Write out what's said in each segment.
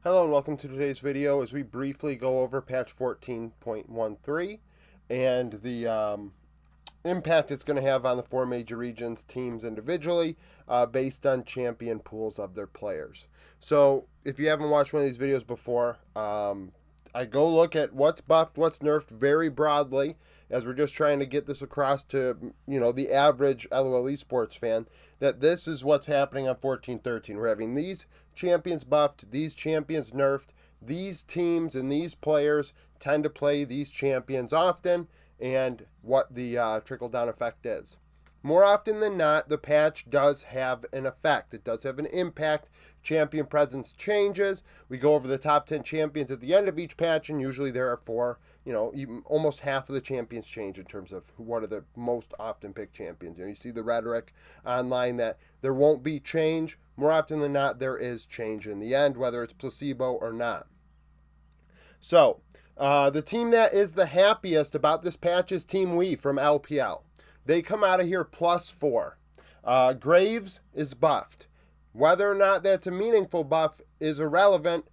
Hello and welcome to today's video as we briefly go over patch 14.13 and the impact it's going to have on the four major regions teams individually based on champion pools of their players. So if you haven't watched one of these videos before, I go look at what's buffed, what's nerfed very broadly as we're just trying to get this across to the average Lol Esports fan that this is what's happening on 14.13. We're having these champions buffed, these champions nerfed, these teams and these players tend to play these champions often, and what the trickle-down effect is. More often than not, the patch does have an effect. It does have an impact. Champion presence changes. We go over the top 10 champions at the end of each patch, and usually there are four, even almost half of the champions change in terms of what are the most often picked champions. You see the rhetoric online that there won't be change. More often than not, there is change in the end, whether it's placebo or not. So, the team that is the happiest about this patch is Team Wii from LPL. They come out of here +4. Graves is buffed. Whether or not that's a meaningful buff is irrelevant.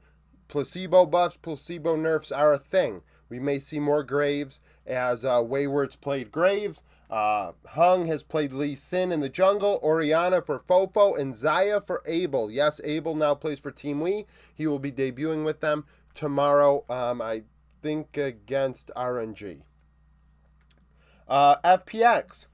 Placebo buffs, placebo nerfs are a thing. We may see more Graves as Wayward's played Graves. Hung has played Lee Sin in the jungle. Oriana for Fofo and Zaya for Abel. Yes, Abel now plays for Team Wii. He will be debuting with them tomorrow, I think against RNG. FPX,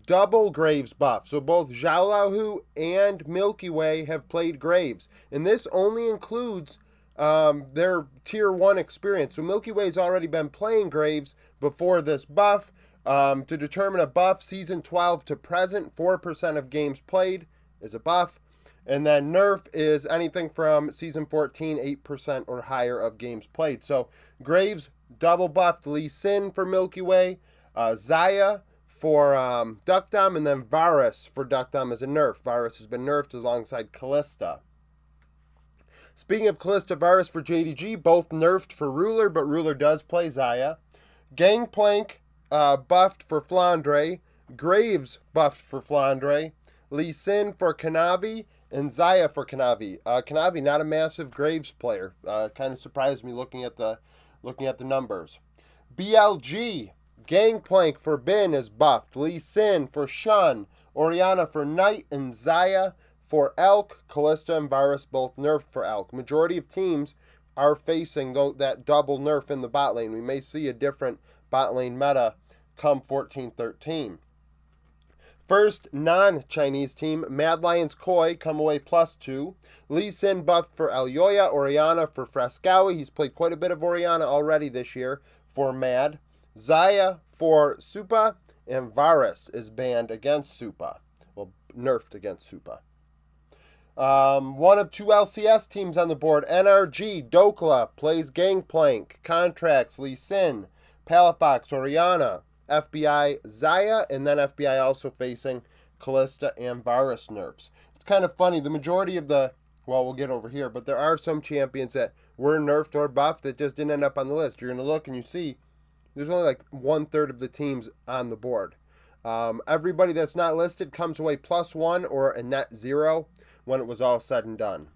double Graves buff. So both Xiaolahu and Milky Way have played Graves. And this only includes their tier 1 experience. So Milky Way's already been playing Graves before this buff. To determine a buff, season 12 to present, 4% of games played is a buff. And then nerf is anything from season 14, 8% or higher of games played. So Graves double buffed Lee Sin for Milky Way. Zaya for Duckdom, and then Varus for Duckdom as a nerf. Varus has been nerfed alongside Callista. Speaking of Callista, Varus for JDG, both nerfed for Ruler, but Ruler does play Zaya. Gangplank buffed for Flandre. Graves buffed for Flandre. Lee Sin for Kanavi, and Zaya for Kanavi. Kanavi, not a massive Graves player. Kind of surprised me looking at the numbers. BLG, Gangplank for Bin is buffed. Lee Sin for Shun. Oriana for Knight, and Zaya for Elk. Callista and Varus both nerfed for Elk. Majority of teams are facing that double nerf in the bot lane. We may see a different bot lane meta come 14-13. First non-Chinese team, Mad Lions Koi, come away +2. Lee Sin buffed for Elyoya. Oriana for Frescowi. He's played quite a bit of Oriana already this year for Mad. Zaya for Supa, and Varus is banned against Supa. Well, nerfed against Supa. One of two LCS teams on the board. NRG, Dokla, plays Gangplank. Contracts, Lee Sin. Palafox, Oriana. FBI, Zaya, and then FBI also facing Callista and Varus nerfs. It's kind of funny. The majority of we'll get over here, but there are some champions that were nerfed or buffed that just didn't end up on the list. You're going to look and you see there's only like 1/3 of the teams on the board. Everybody that's not listed comes away +1 or a net 0 when it was all said and done.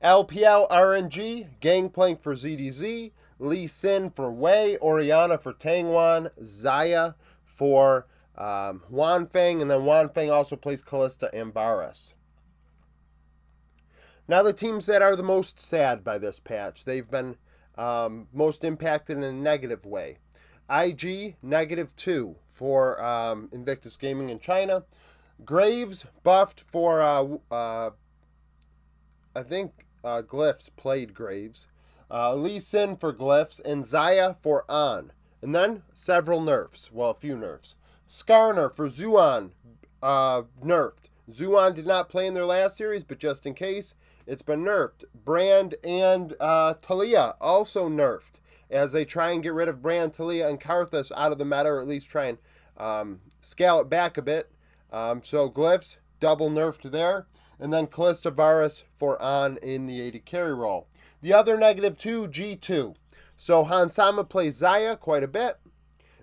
LPL RNG, Gangplank for ZDZ, Lee Sin for Wei, Oriana for Tangwan, Zaya for Wanfeng, and then Wanfeng also plays Callista and Varus. Now the teams that are the most sad by this patch, they've been most impacted in a negative way. IG, -2 for Invictus Gaming in China. Graves buffed for, I think Glyphs played Graves. Lee Sin for Glyphs, and Zaya for On. And then several nerfs. Well, a few nerfs. Skarner for Zuan, nerfed. Zuan did not play in their last series, but just in case, it's been nerfed. Brand and Talia also nerfed as they try and get rid of Brand, Talia, and Karthus out of the meta, or at least try and scale it back a bit. So Glyphs, double nerfed there. And then Callista Varus for On in the AD carry role. The other -2, G2. So Hansama plays Zaya quite a bit.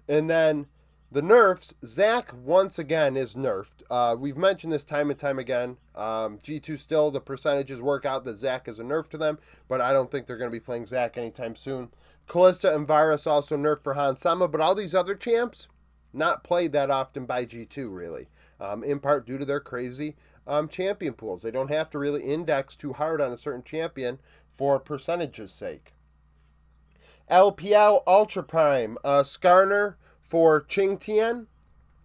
And then The nerfs, Zac once again is nerfed. We've mentioned this time and time again. G2 still, the percentages work out that Zac is a nerf to them, but I don't think they're going to be playing Zac anytime soon. Kalista and Varus also nerfed for Han Sama, but all these other champs, not played that often by G2, really. In part due to their crazy champion pools. They don't have to really index too hard on a certain champion for percentages' sake. LPL Ultra Prime, Skarner for Qingtian,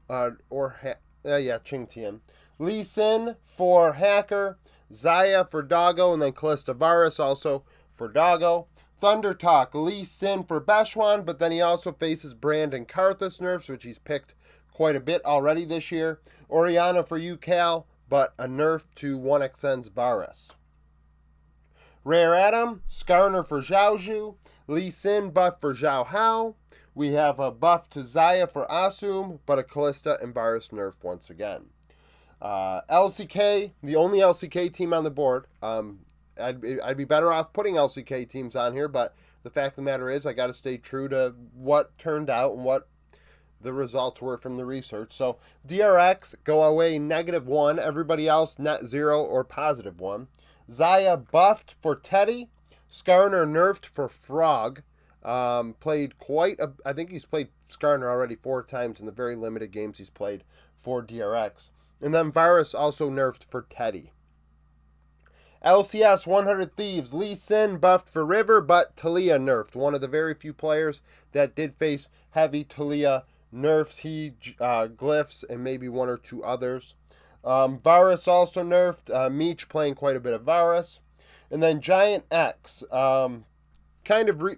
Qingtian. Lee Sin for Hacker, Xayah for Doggo, and then Kalista Varus also for Doggo. Thunder Talk, Lee Sin for Bechuan, but then he also faces Brandon Karthus nerfs, which he's picked quite a bit already this year. Orianna for UCal, but a nerf to 1xN's Varus. Rare Adam, Skarner for Zhaozhou, Lee Sin buff for Zhao Hao. We have a buff to Xayah for Asum, but a Kalista and Varus nerf once again. LCK, the only LCK team on the board. I'd be better off putting LCK teams on here, but the fact of the matter is I got to stay true to what turned out and what the results were from the research. So DRX go away -1, everybody else net 0 or +1. Xayah buffed for Teddy, Skarner nerfed for Frog. Played I think he's played Skarner already 4 times in the very limited games he's played for DRX. And then Varus also nerfed for Teddy. LCS 100 Thieves, Lee Sin buffed for River, but Taliyah nerfed. One of the very few players that did face heavy Taliyah nerfs. He, Glyphs, and maybe 1 or 2 others. Varus also nerfed. Meech playing quite a bit of Varus. And then Giant X, kind of,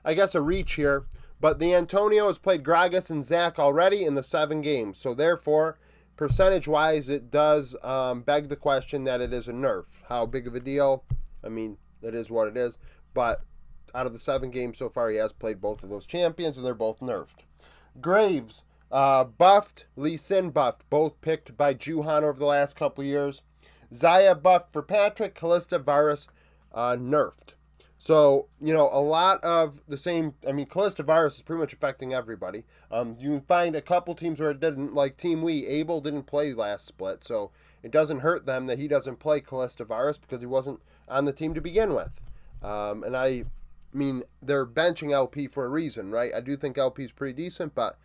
I guess a reach here. But the Antonio has played Gragas and Zac already in the 7 games. So therefore, percentage-wise, it does beg the question that it is a nerf. How big of a deal? I mean, it is what it is. But out of the 7 games so far, he has played both of those champions, and they're both nerfed. Graves, buffed. Lee Sin buffed. Both picked by Juhan over the last couple years. Xayah buffed for Patrick. Kalista Varus nerfed. So, a lot of the same. I mean, Kalista Varus is pretty much affecting everybody. You can find a couple teams where it didn't, like Team Wii. Abel didn't play last split, so it doesn't hurt them that he doesn't play Kalista Varus because he wasn't on the team to begin with. And I mean, they're benching LP for a reason, right? I do think LP is pretty decent, but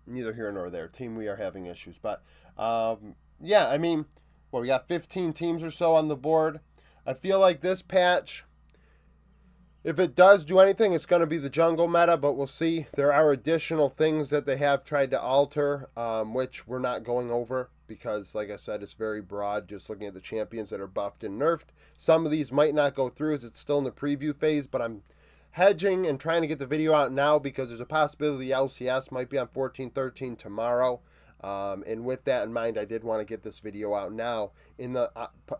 neither here nor there. Team Wii are having issues. But, yeah, I mean, we got 15 teams or so on the board. I feel like this patch, if it does do anything, it's going to be the jungle meta, but we'll see. There are additional things that they have tried to alter, which we're not going over because, like I said, it's very broad, just looking at the champions that are buffed and nerfed. Some of these might not go through as it's still in the preview phase, but I'm hedging and trying to get the video out now because there's a possibility the LCS might be on 14-13 tomorrow. And with that in mind, I did want to get this video out now in the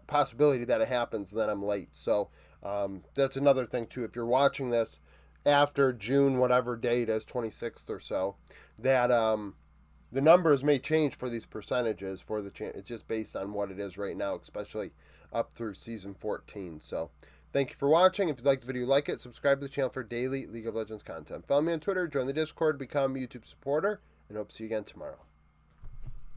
possibility that it happens, then I'm late. So that's another thing, too. If you're watching this after June, whatever date is, 26th or so, that the numbers may change for these percentages for the it's just based on what it is right now, especially up through Season 14. So thank you for watching. If you liked the video, like it. Subscribe to the channel for daily League of Legends content. Follow me on Twitter, join the Discord, become a YouTube supporter, and hope to see you again tomorrow.